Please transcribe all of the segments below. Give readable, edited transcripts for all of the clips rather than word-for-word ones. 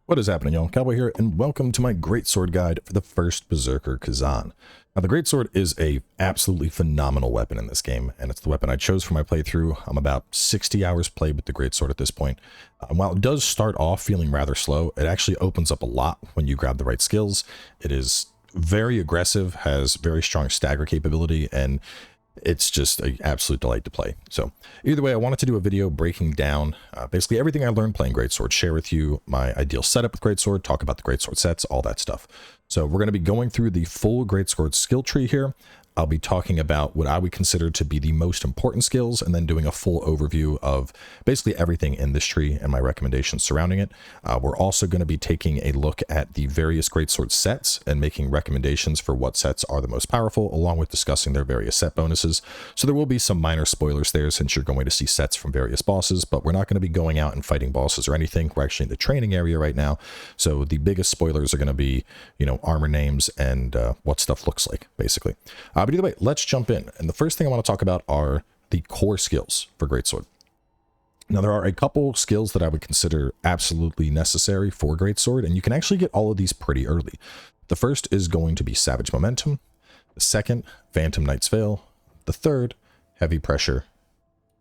What is happening, y'all? Cowboy here, and welcome to my greatsword guide for the first Berserker Khazan. Now, the greatsword is a absolutely phenomenal weapon in this game, and it's the weapon I chose for my playthrough. I'm about 60 hours played with the greatsword at this point. While it does start off feeling rather slow, it actually opens up a lot when you grab the right skills. It is very aggressive, has very strong stagger capability, and it's just an absolute delight to play. So either way, I wanted to do a video breaking down basically everything I learned playing greatsword, share with you my ideal setup with greatsword, talk about the greatsword sets, all that stuff. So we're going to be going through the full greatsword skill tree here. I'll be talking about what I would consider to be the most important skills, and then doing a full overview of basically everything in this tree and my recommendations surrounding it. We're also going to be taking a look at the various greatsword sets and making recommendations for what sets are the most powerful, along with discussing their various set bonuses. So there will be some minor spoilers there, since you're going to see sets from various bosses, but we're not going to be going out and fighting bosses or anything. We're actually in the training area right now. So the biggest spoilers are going to be, armor names and what stuff looks like, basically. But either way, let's jump in. And the first thing I want to talk about are the core skills for greatsword. Now, there are a couple skills that I would consider absolutely necessary for greatsword, and you can actually get all of these pretty early. The first is going to be savage momentum. The second, phantom knight's veil. The third, heavy pressure.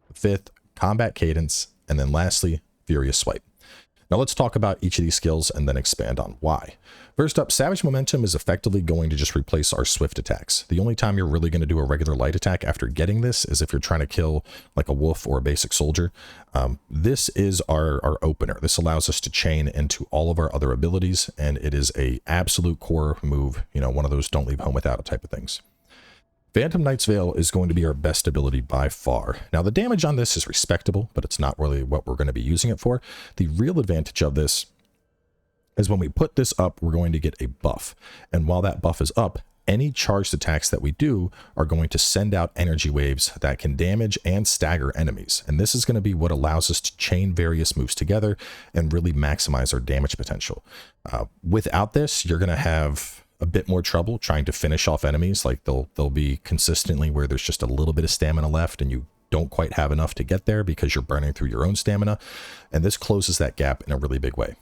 The fifth, combat cadence. And then lastly, furious swipe. Now let's talk about each of these skills and then expand on why. First up, savage momentum is effectively going to just replace our swift attacks. The only time you're really going to do a regular light attack after getting this is if you're trying to kill like a wolf or a basic soldier. This is our opener. This allows us to chain into all of our other abilities, and it is a absolute core move, one of those don't leave home without it type of things. Phantom Knight's Veil is going to be our best ability by far. Now, the damage on this is respectable, but it's not really what we're going to be using it for. The real advantage of this is when we put this up, we're going to get a buff. And while that buff is up, any charged attacks that we do are going to send out energy waves that can damage and stagger enemies. And this is going to be what allows us to chain various moves together and really maximize our damage potential. Without this, you're going to have a bit more trouble trying to finish off enemies. Like they'll be consistently where there's just a little bit of stamina left and you don't quite have enough to get there because you're burning through your own stamina. And this closes that gap in a really big way.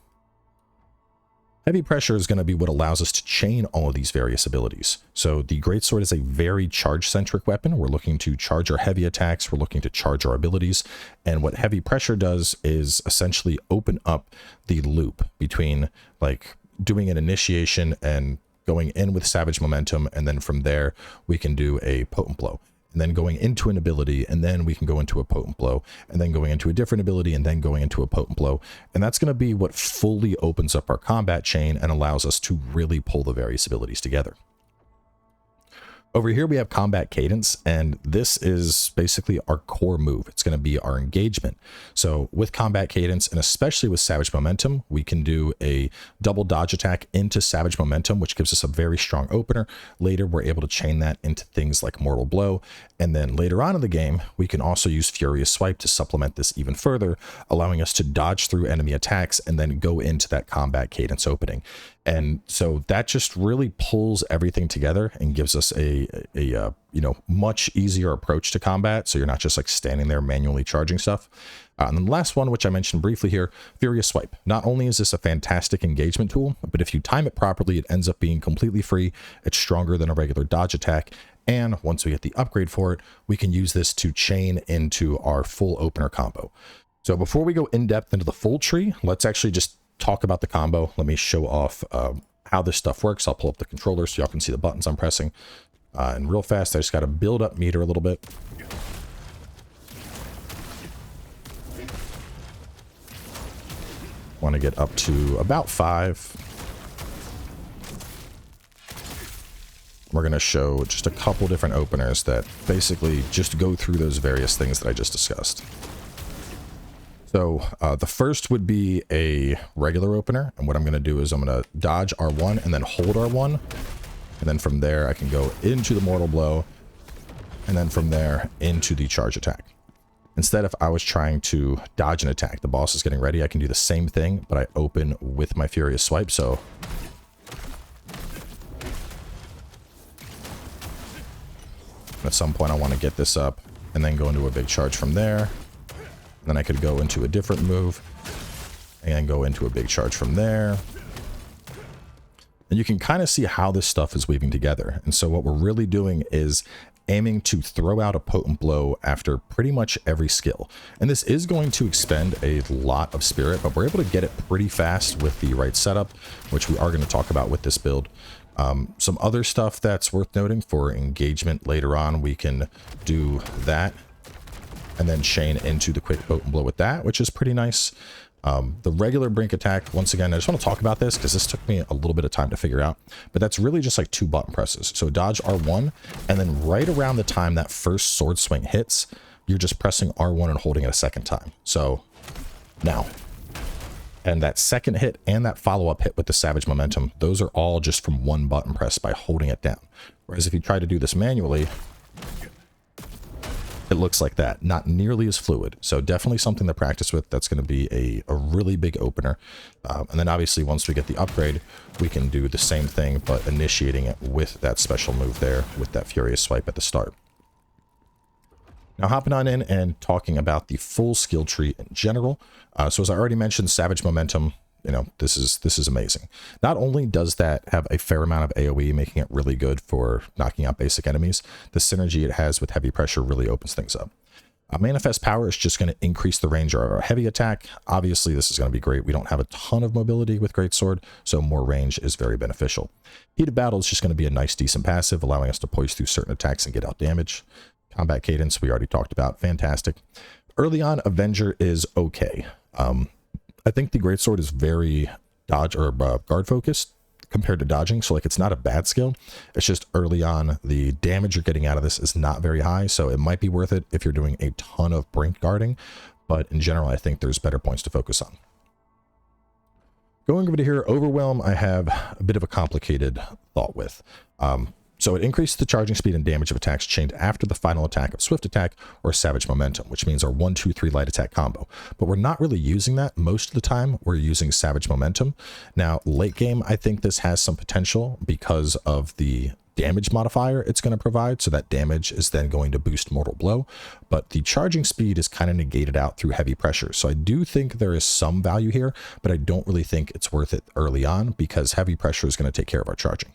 Heavy pressure is going to be what allows us to chain all of these various abilities. So the greatsword is a very charge-centric weapon. We're looking to charge our heavy attacks. We're looking to charge our abilities. And what heavy pressure does is essentially open up the loop between like doing an initiation and going in with savage momentum, and then from there we can do a potent blow, and then going into an ability, and then we can go into a potent blow, and then going into a different ability, and then going into a potent blow. And that's going to be what fully opens up our combat chain and allows us to really pull the various abilities together. Over here we have combat cadence, and this is basically our core move. It's going to be our engagement. So with combat cadence, and especially with savage momentum, we can do a double dodge attack into savage momentum, which gives us a very strong opener. Later we're able to chain that into things like mortal blow, and then later on in the game we can also use furious swipe to supplement this even further, allowing us to dodge through enemy attacks and then go into that combat cadence opening. And so that just really pulls everything together and gives us a much easier approach to combat. So you're not just like standing there manually charging stuff. And then the last one, which I mentioned briefly here, furious swipe. Not only is this a fantastic engagement tool, but if you time it properly, it ends up being completely free. It's stronger than a regular dodge attack. And once we get the upgrade for it, we can use this to chain into our full opener combo. So before we go in depth into the full tree, let's actually just talk about the combo. Let me show off how this stuff works. I'll pull up the controller so y'all can see the buttons I'm pressing. And real fast, I just got to build up meter a little bit. Want to get up to about 5. We're going to show just a couple different openers that basically just go through those various things that I just discussed. So the first would be a regular opener, and what I'm going to do is I'm going to dodge R1 and then hold R1, and then from there I can go into the mortal blow, and then from there into the charge attack. Instead, if I was trying to dodge an attack, the boss is getting ready, I can do the same thing, but I open with my furious swipe. So at some point I want to get this up and then go into a big charge from there. Then I could go into a different move, and go into a big charge from there. And you can kind of see how this stuff is weaving together. And so what we're really doing is aiming to throw out a potent blow after pretty much every skill. And this is going to expend a lot of spirit, but we're able to get it pretty fast with the right setup, which we are going to talk about with this build. Some other stuff that's worth noting for engagement later on, we can do that and then chain into the quick potent blow with that, which is pretty nice. The regular brink attack, once again, I just want to talk about this because this took me a little bit of time to figure out, but that's really just like 2 button presses. So dodge R1, and then right around the time that first sword swing hits, you're just pressing R1 and holding it a second time. So now, and that second hit and that follow-up hit with the Savage Momentum, those are all just from 1 button press by holding it down. Whereas if you try to do this manually, it looks like that, not nearly as fluid. So definitely something to practice with. That's going to be a really big opener. And then obviously once we get the upgrade, we can do the same thing, but initiating it with that special move there, with that Furious Swipe at the start. Now hopping on in and talking about the full skill tree in general. So as I already mentioned, Savage Momentum, you know, this is amazing. Not only does that have a fair amount of AoE, making it really good for knocking out basic enemies, the synergy it has with heavy pressure really opens things up. Manifest Power is just going to increase the range of our heavy attack. Obviously, this is going to be great. We don't have a ton of mobility with Greatsword, so more range is very beneficial. Heated Battle is just going to be a nice, decent passive, allowing us to poise through certain attacks and get out damage. Combat Cadence, we already talked about. Fantastic. Early on, Avenger is okay. I think the Greatsword is very dodge or guard focused compared to dodging. So like it's not a bad skill. It's just early on, the damage you're getting out of this is not very high. So it might be worth it if you're doing a ton of brink guarding. But in general, I think there's better points to focus on. Going over to here, Overwhelm, I have a bit of a complicated thought with. So it increases the charging speed and damage of attacks chained after the final attack of Swift Attack or Savage Momentum, which means our 1, 2, 3 light attack combo. But we're not really using that. Most of the time, we're using Savage Momentum. Now, late game, I think this has some potential because of the damage modifier it's going to provide. So that damage is then going to boost Mortal Blow. But the charging speed is kind of negated out through heavy pressure. So I do think there is some value here, but I don't really think it's worth it early on because heavy pressure is going to take care of our charging.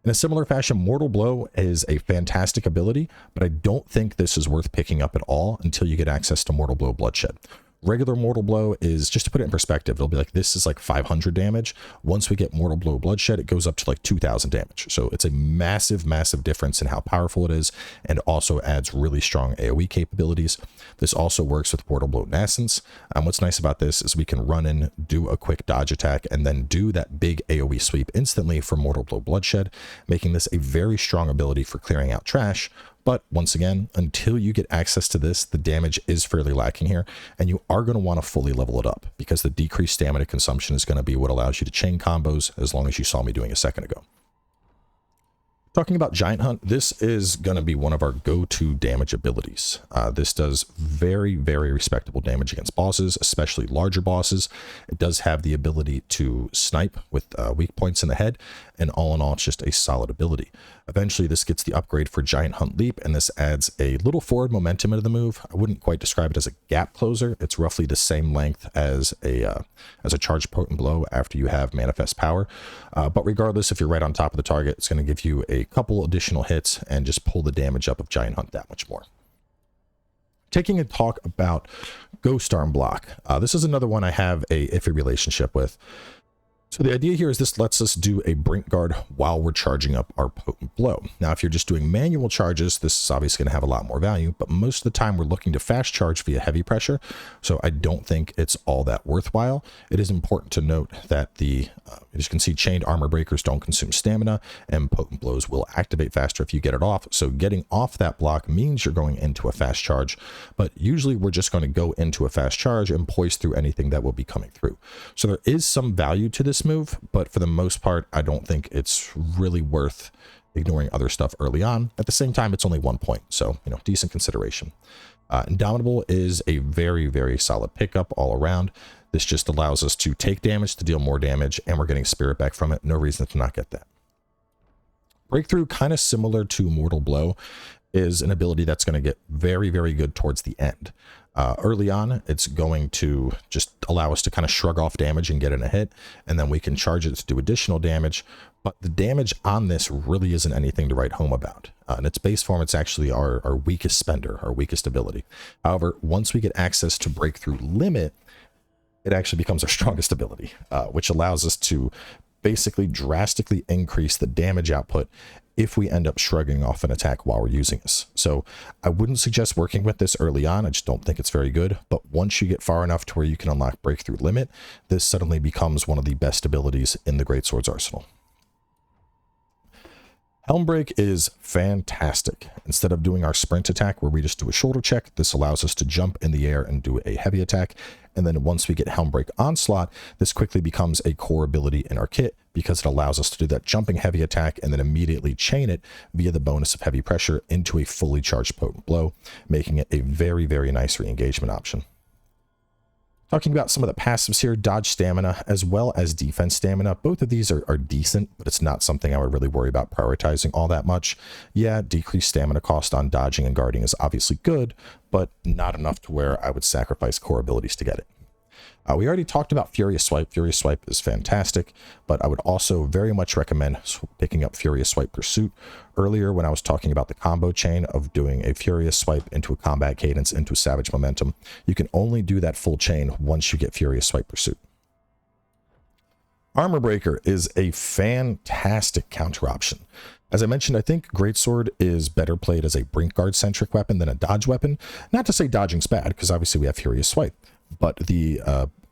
In a similar fashion, Mortal Blow is a fantastic ability, but I don't think this is worth picking up at all until you get access to Mortal Blow Bloodshed. Regular Mortal Blow is, just to put it in perspective, it'll be like, this is like 500 damage. Once we get Mortal Blow Bloodshed, it goes up to like 2,000 damage. So it's a massive, massive difference in how powerful it is, and also adds really strong AoE capabilities. This also works with Mortal Blow Nascence. What's nice about this is we can run in, do a quick dodge attack, and then do that big AoE sweep instantly for Mortal Blow Bloodshed, making this a very strong ability for clearing out trash. But once again, until you get access to this, the damage is fairly lacking here, and you are going to want to fully level it up because the decreased stamina consumption is going to be what allows you to chain combos, as long as you saw me doing a second ago. Talking about Giant Hunt, this is going to be one of our go-to damage abilities. This does very, very respectable damage against bosses, especially larger bosses. It does have the ability to snipe with weak points in the head, and all in all, it's just a solid ability. Eventually, this gets the upgrade for Giant Hunt Leap, and this adds a little forward momentum into the move. I wouldn't quite describe it as a gap closer. It's roughly the same length as a charged potent blow after you have Manifest Power. But regardless, if you're right on top of the target, it's going to give you a couple additional hits and just pull the damage up of Giant Hunt that much more. Taking a talk about Ghost Arm Block. This is another one I have a iffy relationship with. So the idea here is this lets us do a brink guard while we're charging up our potent blow. Now, if you're just doing manual charges, this is obviously going to have a lot more value, but most of the time we're looking to fast charge via heavy pressure. So I don't think it's all that worthwhile. It is important to note that as you can see, chained armor breakers don't consume stamina, and potent blows will activate faster if you get it off. So getting off that block means you're going into a fast charge, but usually we're just going to go into a fast charge and poise through anything that will be coming through. So there is some value to this move, but for the most part, I don't think it's really worth ignoring other stuff early on. At the same time, it's only 1 point, so decent consideration. Indomitable is a very, very solid pickup all around. This just allows us to take damage to deal more damage, and we're getting spirit back from it. No reason to not get that. Breakthrough, kind of similar to Mortal Blow. is an ability that's going to get very, very good towards the end. Early on, it's going to just allow us to kind of shrug off damage and get in a hit, and then we can charge it to do additional damage. But the damage on this really isn't anything to write home about. In its base form, it's actually our weakest spender, our weakest ability. However, once we get access to Breakthrough Limit, it actually becomes our strongest ability, which allows us to basically drastically increase the damage output if we end up shrugging off an attack while we're using this. So I wouldn't suggest working with this early on. I just don't think it's very good. But once you get far enough to where you can unlock Breakthrough Limit, this suddenly becomes one of the best abilities in the Greatsword's arsenal. Helm Break is fantastic. Instead of doing our sprint attack where we just do a shoulder check, this allows us to jump in the air and do a heavy attack. And then once we get Helm Break Onslaught, this quickly becomes a core ability in our kit because it allows us to do that jumping heavy attack and then immediately chain it via the bonus of heavy pressure into a fully charged potent blow, making it a very, very nice re-engagement option. Talking about some of the passives here, dodge stamina as well as defense stamina. Both of these are decent, but it's not something I would really worry about prioritizing all that much. Yeah, decreased stamina cost on dodging and guarding is obviously good, but not enough to where I would sacrifice core abilities to get it. We already talked about Furious Swipe. Furious Swipe is fantastic, but I would also very much recommend picking up Furious Swipe Pursuit. Earlier, when I was talking about the combo chain of doing a Furious Swipe into a combat cadence into a savage momentum, you can only do that full chain once you get Furious Swipe Pursuit. Armor Breaker is a fantastic counter option. As I mentioned, I think Greatsword is better played as a Brink Guard-centric weapon than a dodge weapon. Not to say dodging's bad, because obviously we have Furious Swipe. But the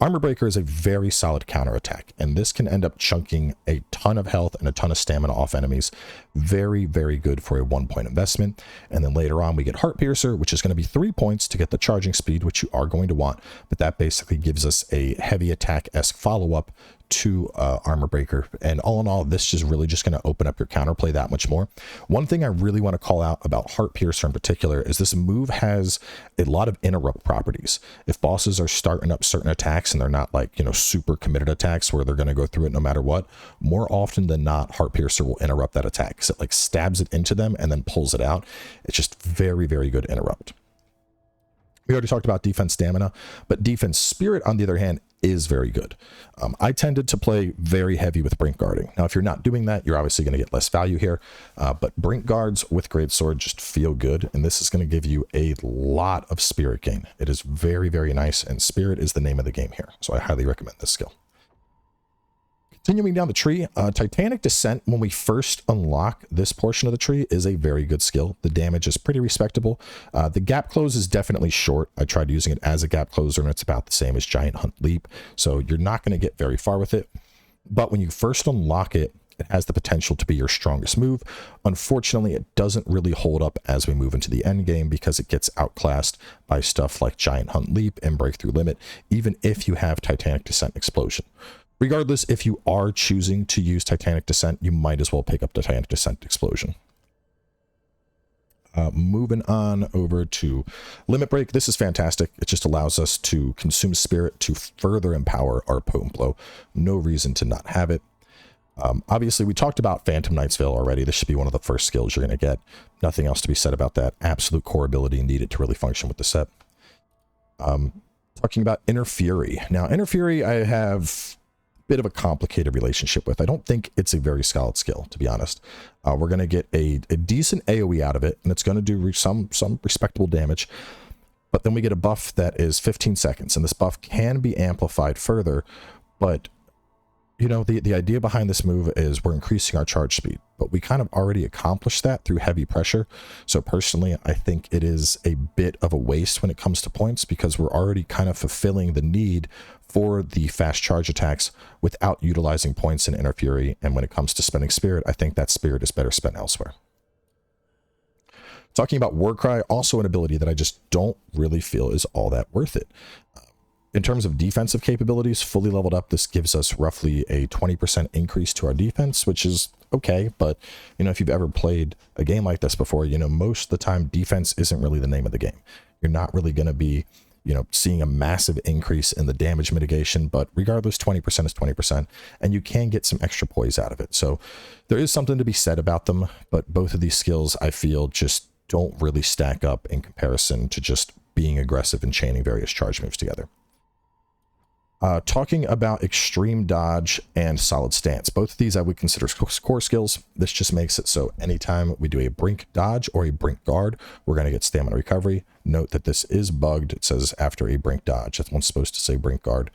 Armor Breaker is a very solid counterattack, and this can end up chunking a ton of health and a ton of stamina off enemies. Very, very good for a 1-point investment. And then later on, we get Heart Piercer, which is going to be 3 points to get the charging speed, which you are going to want. But that basically gives us a heavy attack-esque follow-up to Armor Breaker. And all in all, this is really just going to open up your counterplay that much more. One thing I really want to call out about Heart Piercer in particular is this move has a lot of interrupt properties. If bosses are starting up certain attacks and they're not like, you know, super committed attacks where they're going to go through it no matter what, more often than not, Heart Piercer will interrupt that attack because it like stabs it into them and then pulls it out. It's just very, very good interrupt. We already talked about defense stamina, but defense spirit, on the other hand, is very good. I tended to play very heavy with Brink Guarding. Now, if you're not doing that, you're obviously going to get less value here, but Brink Guards with Greatsword just feel good, and this is going to give you a lot of spirit gain. It is very, very nice, and spirit is the name of the game here, so I highly recommend this skill. Continuing down the tree, Titanic Descent, when we first unlock this portion of the tree, is a very good skill. The damage is pretty respectable. The gap close is definitely short. I tried using it as a gap closer, and it's about the same as Giant Hunt Leap, so you're not going to get very far with it. But when you first unlock it, it has the potential to be your strongest move. Unfortunately, it doesn't really hold up as we move into the end game because it gets outclassed by stuff like Giant Hunt Leap and Breakthrough Limit, even if you have Titanic Descent Explosion. Regardless, if you are choosing to use Titanic Descent, you might as well pick up Titanic Descent Explosion. Moving on over to Limit Break. This is fantastic. It just allows us to consume spirit to further empower our potent blow. No reason to not have it. Obviously, we talked about Phantom Knight's Veil already. This should be one of the first skills you're going to get. Nothing else to be said about that. Absolute core ability needed to really function with the set. Talking about Inner Fury. Now, Inner Fury, I have bit of a complicated relationship with. I don't think it's a very solid skill, to be honest. We're going to get a decent AoE out of it, and it's going to do some respectable damage, but then we get a buff that is 15 seconds, and this buff can be amplified further, but you know, the idea behind this move is we're increasing our charge speed, but we kind of already accomplished that through heavy pressure. So personally, I think it is a bit of a waste when it comes to points because we're already kind of fulfilling the need for the fast charge attacks without utilizing points in Inner Fury. And when it comes to spending spirit, I think that spirit is better spent elsewhere. Talking about Warcry, also an ability that I just don't really feel is all that worth it. In terms of defensive capabilities, fully leveled up, this gives us roughly a 20% increase to our defense, which is okay. But, you know, if you've ever played a game like this before, you know, most of the time defense isn't really the name of the game. You're not really going to be, you know, seeing a massive increase in the damage mitigation, but regardless, 20% is 20%, and you can get some extra poise out of it. So there is something to be said about them, but both of these skills, I feel, just don't really stack up in comparison to just being aggressive and chaining various charge moves together. Talking about extreme dodge and solid stance. Both of these I would consider core skills. This just makes it so anytime we do a brink dodge or a brink guard, we're going to get stamina recovery. Note that this is bugged. It says after a brink dodge. That one's supposed to say brink guard.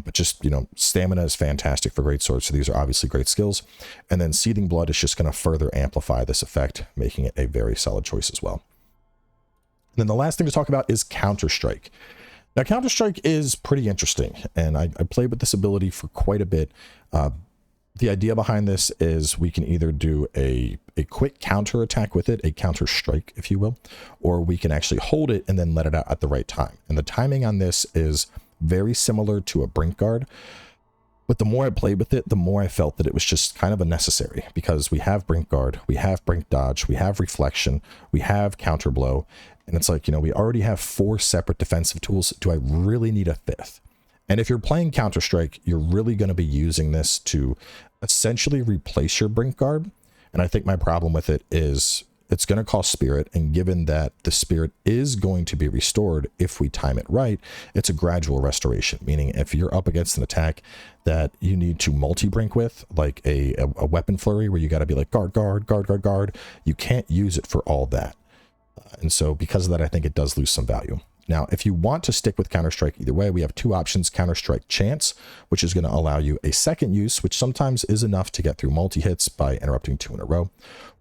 But just, you know, stamina is fantastic for greatswords, so these are obviously great skills. And then Seething Blood is just going to further amplify this effect, making it a very solid choice as well. And then the last thing to talk about is Counter-Strike. Now, Counter-Strike is pretty interesting, and I played with this ability for quite a bit. The idea behind this is we can either do a quick counter attack with it, a counter strike, if you will, or we can actually hold it and then let it out at the right time. And the timing on this is very similar to a brink guard, but the more I played with it, the more I felt that it was just kind of unnecessary, because we have brink guard, we have brink dodge, we have reflection, we have counter blow, and it's like, you know, we already have 4 separate defensive tools. Do I really need a 5th? And if you're playing Counter-Strike, you're really going to be using this to essentially replace your brink guard. And I think my problem with it is it's going to cost spirit, and given that the spirit is going to be restored if we time it right, it's a gradual restoration, meaning if you're up against an attack that you need to multi-brink with, like a weapon flurry where you got to be like guard, guard, guard, guard, guard, you can't use it for all that. And so because of that, I think it does lose some value. Now, if you want to stick with Counter-Strike either way, we have 2 options. Counter-Strike Chance, which is going to allow you a second use, which sometimes is enough to get through multi-hits by interrupting 2 in a row.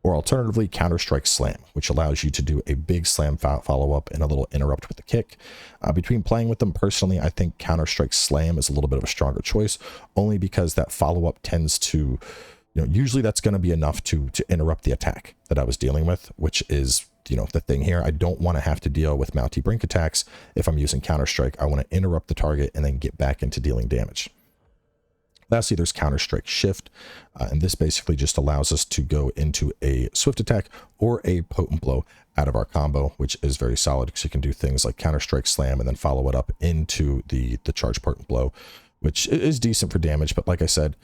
Or alternatively, Counter-Strike Slam, which allows you to do a big slam follow-up and a little interrupt with the kick. Between playing with them personally, I think Counter-Strike Slam is a little bit of a stronger choice, only because that follow-up tends to, you know, usually that's going to be enough to interrupt the attack that I was dealing with, which is, you know, the thing here. I don't want to have to deal with Mounty Brink attacks if I'm using Counter-Strike. I want to interrupt the target and then get back into dealing damage. Lastly, there's Counter-Strike Shift, and this basically just allows us to go into a swift attack or a potent blow out of our combo, which is very solid because you can do things like Counter-Strike Slam and then follow it up into the charge potent blow, which is decent for damage. But like I said,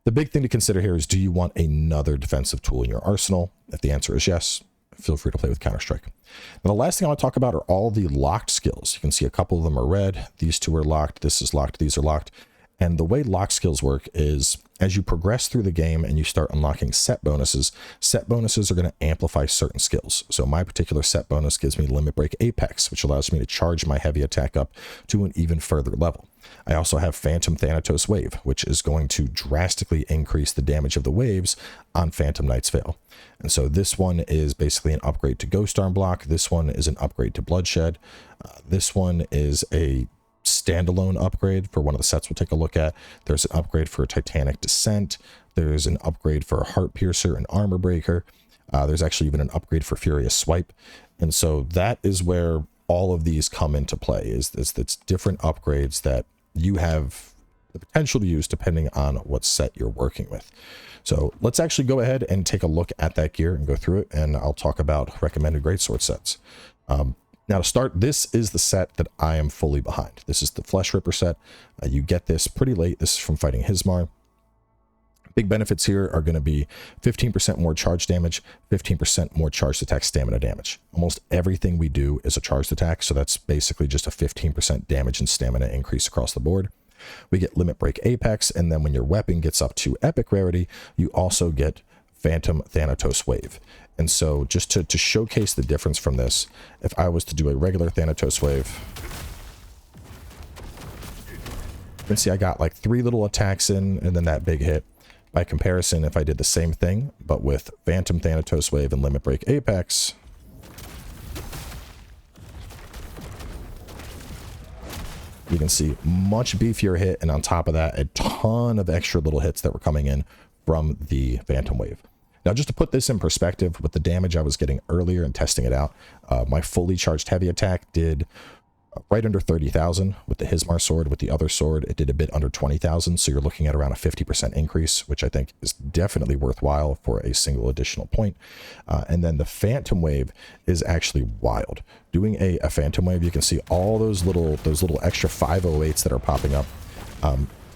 the big thing to consider here is, do you want another defensive tool in your arsenal? If the answer is yes, feel free to play with Counter-Strike. Now, the last thing I want to talk about are all the locked skills. You can see a couple of them are red. These 2 are locked. This is locked. These are locked. And the way locked skills work is as you progress through the game and you start unlocking set bonuses are going to amplify certain skills. So my particular set bonus gives me Limit Break Apex, which allows me to charge my heavy attack up to an even further level. I also have Phantom Thanatos Wave, which is going to drastically increase the damage of the waves on Phantom Knight's Veil. And so this one is basically an upgrade to Ghost Arm block. This one is an upgrade to Bloodshed. This one is a standalone upgrade for one of the sets we'll take a look at. There's an upgrade for Titanic Descent. There's an upgrade for Heart Piercer and Armor Breaker. There's actually even an upgrade for Furious Swipe. And so that is where all of these come into play, is it's different upgrades that you have the potential to use depending on what set you're working with. So let's actually go ahead and take a look at that gear and go through it, and I'll talk about recommended greatsword sets. Now to start, this is the set that I am fully behind. This is the Flesh Ripper set. You get this pretty late. This is from fighting Hismar. Big benefits here are going to be 15% more charge damage, 15% more charged attack stamina damage. Almost everything we do is a charged attack, so that's basically just a 15% damage and stamina increase across the board. We get Limit Break Apex, and then when your weapon gets up to epic rarity, you also get Phantom Thanatos Wave. And so just to showcase the difference from this, if I was to do a regular Thanatos Wave, you can see I got like 3 little attacks in and then that big hit. By comparison, if I did the same thing, but with Phantom Thanatos Wave and Limit Break Apex, you can see much beefier hit, and on top of that, a ton of extra little hits that were coming in from the Phantom Wave. Now, just to put this in perspective, with the damage I was getting earlier and testing it out, my fully charged heavy attack did right under 30,000 with the Hismar sword. With the other sword, it did a bit under 20,000. So you're looking at around a 50% increase, which I think is definitely worthwhile for a single additional point. And then the Phantom Wave is actually wild. Doing a Phantom Wave, you can see all those little extra 508s that are popping up.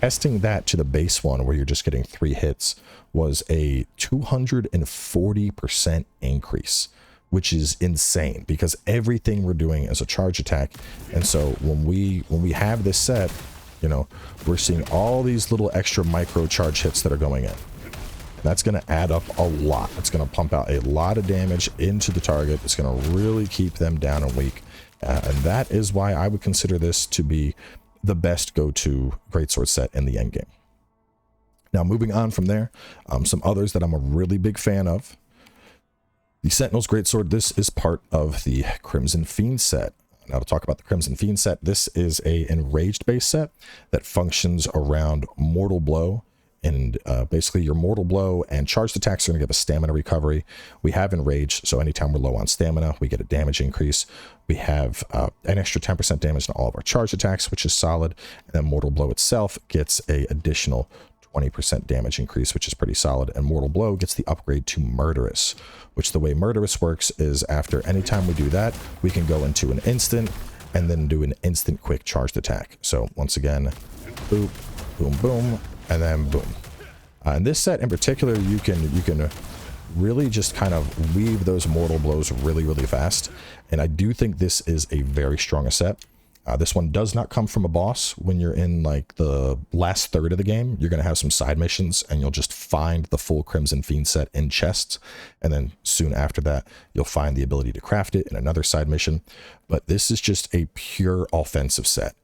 Testing that to the base one, where you're just getting 3 hits, was a 240% increase which is insane because everything we're doing is a charge attack. And so when we have this set, you know, we're seeing all these little extra micro charge hits that are going in. That's going to add up a lot. It's going to pump out a lot of damage into the target. It's going to really keep them down and weak. And that is why I would consider this to be the best go-to greatsword set in the endgame. Now, moving on from there, some others that I'm a really big fan of. The Sentinel's Greatsword, this is part of the Crimson Fiend set. Now to talk about the Crimson Fiend set, this is a enraged base set that functions around Mortal Blow. And basically your Mortal Blow and charged attacks are going to give a stamina recovery. We have Enrage, so anytime we're low on stamina, we get a damage increase. We have an extra 10% damage in all of our charged attacks, which is solid. And then Mortal Blow itself gets a additional 20% damage increase, which is pretty solid. And Mortal Blow gets the upgrade to Murderous, which the way Murderous works is after any time we do that, we can go into an instant and then do an instant quick charged attack. So once again, boop, boom, boom, and then boom. In this set in particular, you can really just kind of weave those Mortal Blows really, really fast. And I do think this is a very strong set. This one does not come from a boss. When you're in like the last third of the game, you're going to have some side missions and you'll just find the full Crimson Fiend set in chests. And then soon after that, you'll find the ability to craft it in another side mission. But this is just a pure offensive set.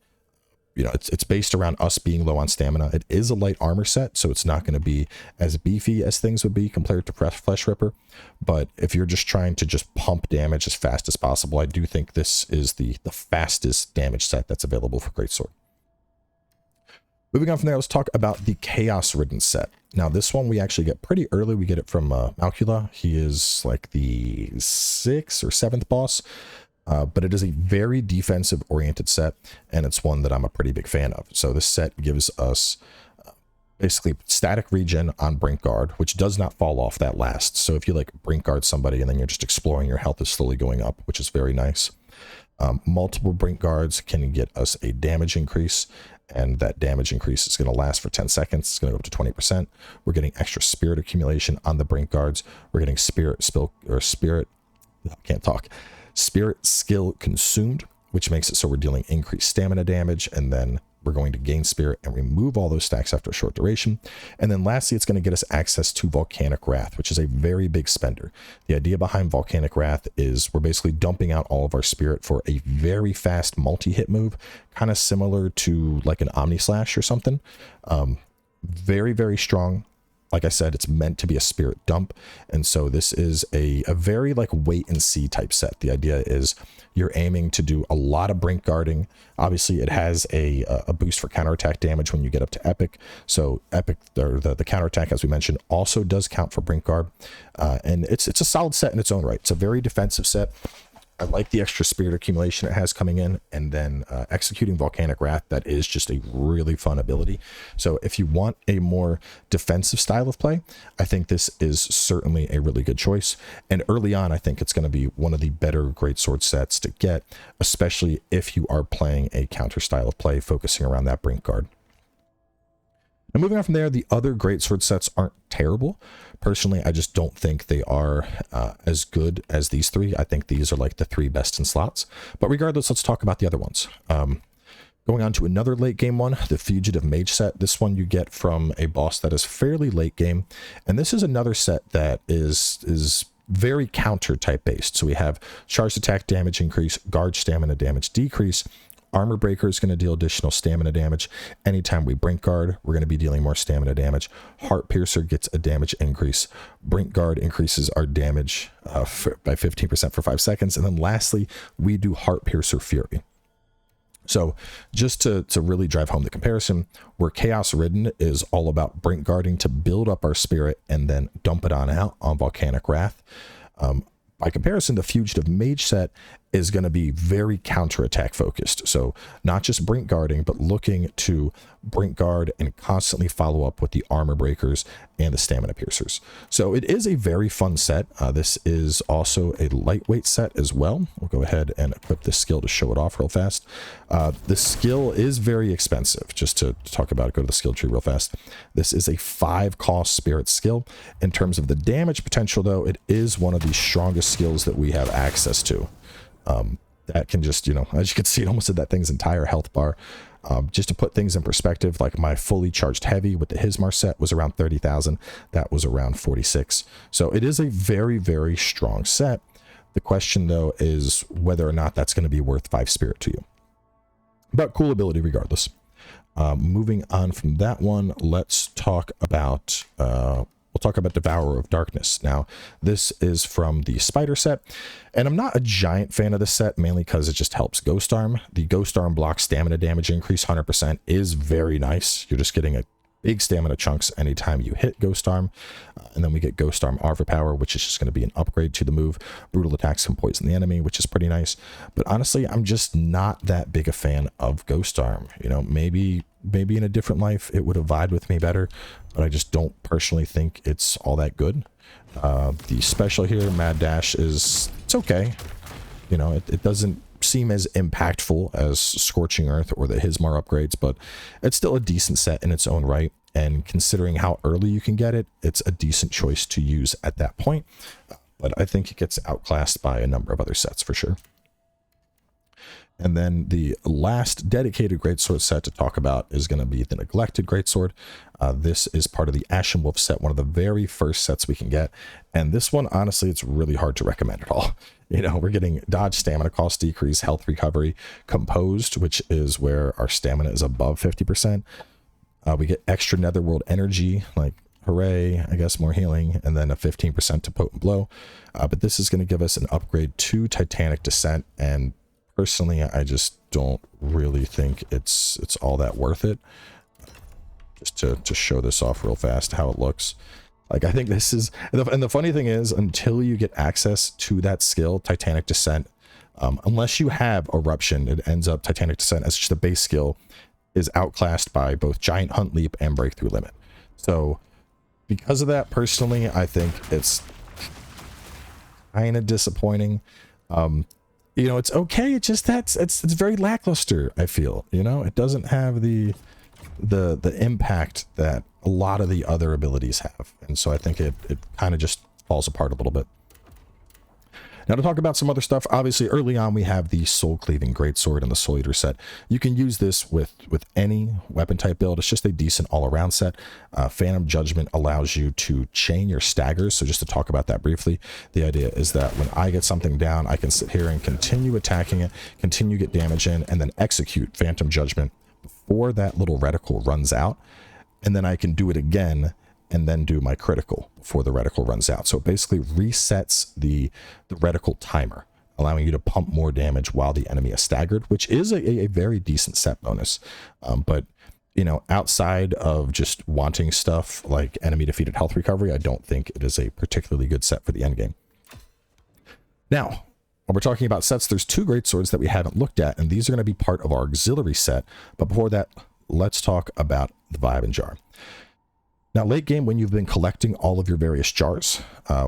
You know, it's based around us being low on stamina. It is a light armor set, so it's not going to be as beefy as things would be compared to Flesh Ripper. But if you're just trying to just pump damage as fast as possible, I do think this is the fastest damage set that's available for Greatsword. Moving on from there, let's talk about the Chaos Ridden set. Now, this one we actually get pretty early. We get it from Malkula. He is like the 6th or 7th boss. But it is a very defensive oriented set, and it's one that I'm a pretty big fan of. So this set gives us basically static regen on Brink Guard, which does not fall off that last. So if you like Brink Guard somebody and then you're just exploring, your health is slowly going up, which is very nice. Multiple Brink Guards can get us a damage increase, and that damage increase is going to last for 10 seconds. It's going to go up to 20%. We're getting extra spirit accumulation on the Brink Guards. We're getting spirit skill consumed, which makes it so we're dealing increased stamina damage, and then we're going to gain spirit and remove all those stacks after a short duration. And then lastly, it's going to get us access to Volcanic Wrath, which is a very big spender. The idea behind Volcanic Wrath is we're basically dumping out all of our spirit for a very fast multi-hit move, kind of similar to like an Omni Slash or something. Very, very strong. Like I said, it's meant to be a spirit dump. And so this is a very like wait and see type set. The idea is you're aiming to do a lot of Brink Guarding. Obviously, it has a boost for counterattack damage when you get up to Epic. So Epic, or the counterattack, as we mentioned, also does count for Brink Guard. And it's a solid set in its own right. It's a very defensive set. I like the extra spirit accumulation it has coming in, and then executing Volcanic Wrath, that is just a really fun ability. So if you want a more defensive style of play, I think this is certainly a really good choice. And early on, I think it's going to be one of the better greatsword sets to get, especially if you are playing a counter style of play focusing around that Brink Guard. Now, moving on from there, the other greatsword sets aren't terrible. Personally, I just don't think they are as good as these three. I think these are like the 3 best in slots. But regardless, let's talk about the other ones. Going on to another late game one, the Fugitive Mage set. This one you get from a boss that is fairly late game. And this is another set that is very counter type based. So we have charged attack damage increase, guard stamina damage decrease. Armor Breaker is going to deal additional stamina damage. Anytime we Brink Guard, we're going to be dealing more stamina damage. Heart Piercer gets a damage increase. Brink Guard increases our damage by 15% for 5 seconds. And then lastly, we do Heart Piercer Fury. So just to really drive home the comparison, where Chaos Ridden is all about Brink Guarding to build up our spirit and then dump it on out on Volcanic Wrath. By comparison, the Fugitive Mage set is going to be very counterattack focused. So not just brink guarding, but looking to brink guard and constantly follow up with the armor breakers and the stamina piercers. So it is a very fun set. This is also a lightweight set as well. We'll go ahead and equip this skill to show it off real fast. The skill is very expensive. Just to talk about it, go to the skill tree real fast. This is a 5 cost spirit skill. In terms of the damage potential though, it is one of the strongest skills that we have access to. That can just, you know, as you can see, it almost did that thing's entire health bar. Just to put things in perspective, like my fully charged heavy with the Hismar set was around 30,000. That was around 46. So it is a very, very strong set. The question though is whether or not that's going to be worth 5 spirit to you. But cool ability regardless. Moving on from that one, let's talk about we'll talk about Devourer of Darkness. Now, this is from the Spider set, and I'm not a giant fan of this set, mainly because it just helps Ghost Arm. The Ghost Arm block stamina damage increase 100% is very nice. You're just getting a big stamina chunks anytime you hit Ghost Arm. And then we get Ghost Arm Overpower, which is just going to be an upgrade to the move. Brutal attacks can poison the enemy, which is pretty nice. But honestly, I'm just not that big a fan of Ghost Arm. You know, maybe in a different life it would have vibed with me better, but I just don't personally think it's all that good. The special here, Mad Dash, it's okay. You know, it doesn't seem as impactful as Scorching Earth or the Hismar upgrades, but it's still a decent set in its own right. And considering how early you can get it, it's a decent choice to use at that point. But I think it gets outclassed by a number of other sets for sure. And then the last dedicated greatsword set to talk about is going to be the Neglected Greatsword. This is part of the Ashen Wolf set, one of the very first sets we can get. And this one, honestly, it's really hard to recommend at all. You know, we're getting dodge, stamina cost decrease, health recovery, composed, which is where our stamina is above 50%. We get extra netherworld energy, like hooray, I guess more healing, and then a 15% to potent blow. But this is going to give us an upgrade to Titanic Descent, and personally, I just don't really think it's all that worth it. Just to show this off real fast, how it looks. Like, I think this is, and the funny thing is, until you get access to that skill, Titanic Descent, unless you have Eruption, it ends up Titanic Descent as just a base skill is outclassed by both Giant Hunt Leap and Breakthrough Limit. So because of that, personally, I think it's kind of disappointing. You know, it's okay. It's just it's very lackluster, I feel. You know, it doesn't have the impact that a lot of the other abilities have. And so I think it kind of just falls apart a little bit. Now to talk about some other stuff, obviously early on we have the Soul Cleaving Greatsword and the Soul Eater set. You can use this with any weapon type build. It's just a decent all-around set. Phantom Judgment allows you to chain your staggers. So just to talk about that briefly, the idea is that when I get something down, I can sit here and continue attacking it, continue get damage in, and then execute Phantom Judgment before that little reticle runs out. And then I can do it again and then do my critical before the reticle runs out. So it basically resets the reticle timer, allowing you to pump more damage while the enemy is staggered, which is a very decent set bonus. But, you know, outside of just wanting stuff like enemy defeated health recovery, I don't think it is a particularly good set for the endgame. Now, when we're talking about sets, there's 2 great swords that we haven't looked at, and these are going to be part of our auxiliary set. But before that, let's talk about the Vibe and Jar. Now, late game, when you've been collecting all of your various jars,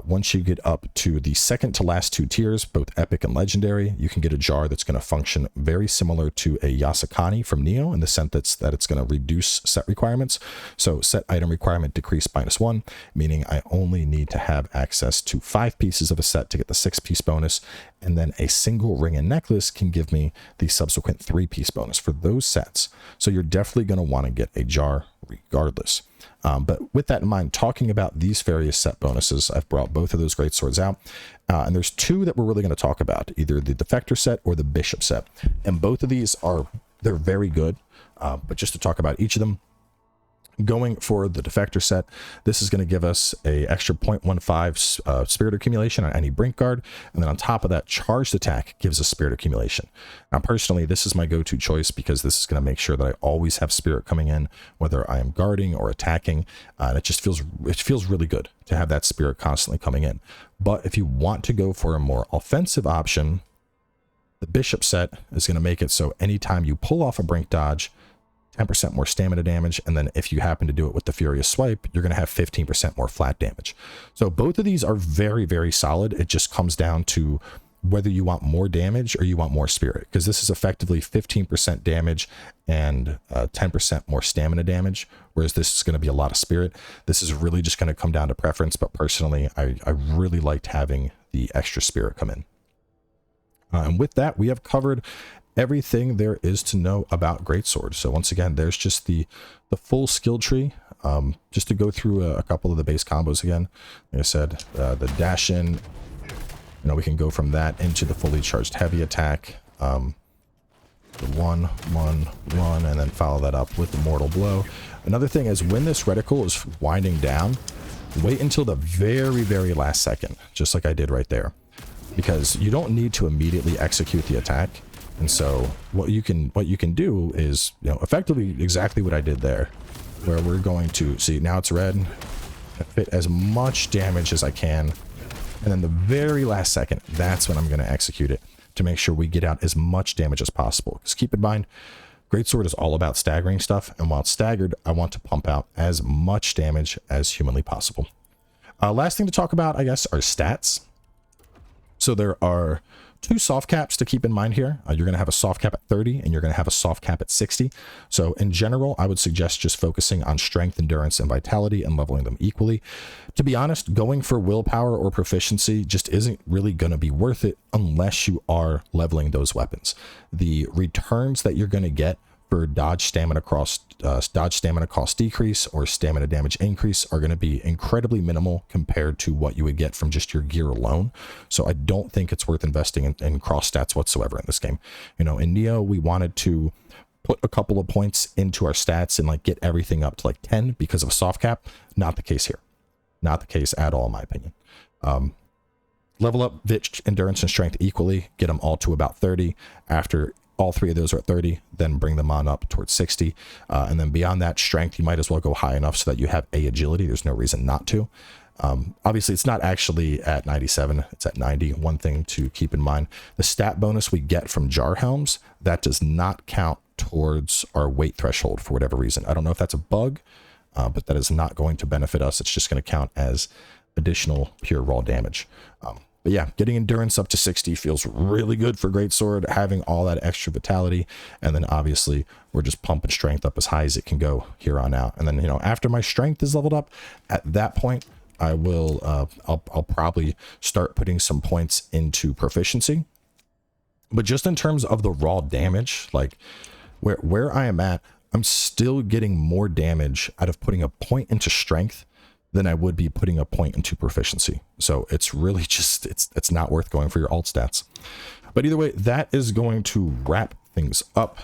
once you get up to the second to last 2 tiers, both epic and legendary, you can get a jar that's going to function very similar to a Yasakani from Neo in the sense that it's going to reduce set requirements. So set item requirement decreased -1, meaning I only need to have access to 5 pieces of a set to get the 6-piece bonus, and then a single ring and necklace can give me the subsequent 3-piece bonus for those sets. So you're definitely going to want to get a jar regardless. But with that in mind, talking about these various set bonuses, I've brought both of those great swords out. And there's 2 that we're really going to talk about, either the Defector set or the Bishop set. And both of these they're very good. But just to talk about each of them, going for the Defector set, this is going to give us a extra 0.15 spirit accumulation on any brink guard, and then on top of that, charged attack gives us spirit accumulation. Now personally, this is my go-to choice because this is going to make sure that I always have spirit coming in, whether I am guarding or attacking, and it feels really good to have that spirit constantly coming in. But if you want to go for a more offensive option, The bishop set is going to make it so anytime you pull off a brink dodge, 10% more stamina damage, and then if you happen to do it with the furious swipe, you're going to have 15% more flat damage. So both of these are very, very solid. It just comes down to whether you want more damage or you want more spirit, because this is effectively 15% damage and 10% more stamina damage, whereas this is going to be a lot of spirit. This is really just going to come down to preference, but personally, I really liked having the extra spirit come in. And with that, we have covered everything there is to know about greatsword. So once again, there's just the full skill tree. Just to go through a couple of the base combos again. Like I said, the dash in, you know, we can go from that into the fully charged heavy attack. The one, and then follow that up with the mortal blow. Another thing is when this reticle is winding down, wait until the very, very last second, just like I did right there, because you don't need to immediately execute the attack. And so what you can do is, you know, effectively exactly what I did there, where we're going to see now it's red, fit as much damage as I can, and then the very last second, that's when I'm going to execute it to make sure we get out as much damage as possible. Because keep in mind, greatsword is all about staggering stuff, and while it's staggered, I want to pump out as much damage as humanly possible. Last thing to talk about, I guess, are stats. So there are two soft caps to keep in mind here. You're going to have a soft cap at 30 and you're going to have a soft cap at 60. So in general, I would suggest just focusing on strength, endurance, and vitality and leveling them equally. To be honest, going for willpower or proficiency just isn't really going to be worth it unless you are leveling those weapons. The returns that you're going to get for dodge stamina cost decrease or stamina damage increase are going to be incredibly minimal compared to what you would get from just your gear alone. So I don't think it's worth investing in cross stats whatsoever in this game. You know, in Neo, we wanted to put a couple of points into our stats and like get everything up to like 10 because of a soft cap. Not the case here. Not the case at all, in my opinion. Level up Vit, endurance, and strength equally. Get them all to about 30. After all three of those are at 30, then bring them on up towards 60. And then beyond that, strength, you might as well go high enough so that you have a agility. There's no reason not to. Obviously, it's not actually at 97. It's at 90. One thing to keep in mind, the stat bonus we get from jar helms, that does not count towards our weight threshold for whatever reason. I don't know if that's a bug, but that is not going to benefit us. It's just going to count as additional pure raw damage. But yeah, getting endurance up to 60 feels really good for greatsword, having all that extra vitality, and then obviously we're just pumping strength up as high as it can go here on out. And then, you know, after my strength is leveled up, at that point I will I'll probably start putting some points into proficiency. But just in terms of the raw damage, like where I am at, I'm still getting more damage out of putting a point into strength than I would be putting a point into proficiency. So it's really just, it's not worth going for your alt stats. But either way, that is going to wrap things up.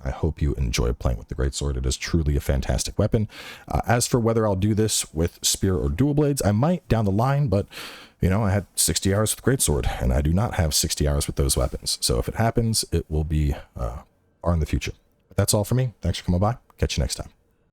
I hope you enjoy playing with the greatsword. It is truly a fantastic weapon. As for whether I'll do this with spear or dual blades, I might down the line, but you know, I had 60 hours with greatsword and I do not have 60 hours with those weapons. So if it happens, it will be far in the future. But that's all for me. Thanks for coming by. Catch you next time.